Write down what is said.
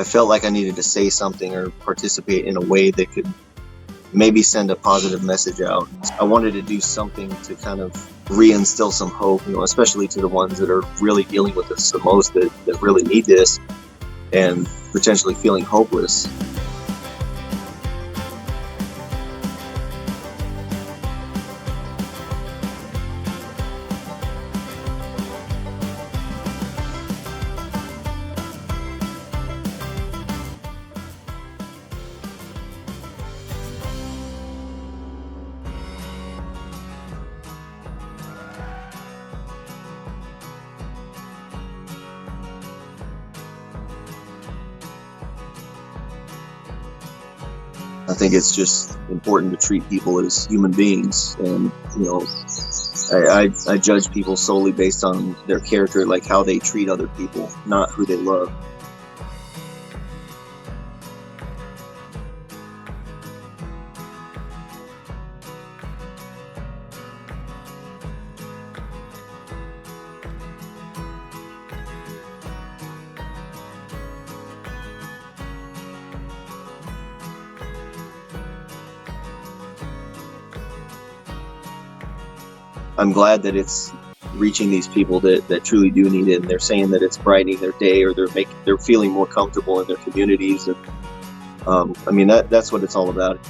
I felt like I needed to say something or participate in a way that could maybe send a positive message out. I wanted to do something to kind of reinstill some hope, especially to the ones that are really dealing with this the most, that really need this and potentially feeling hopeless. I think it's just important to treat people as human beings, and I judge people solely based on their character, like how they treat other people, not who they love. I'm glad that it's reaching these people that truly do need it, and they're saying that it's brightening their day, or they're feeling more comfortable in their communities. And that's what it's all about.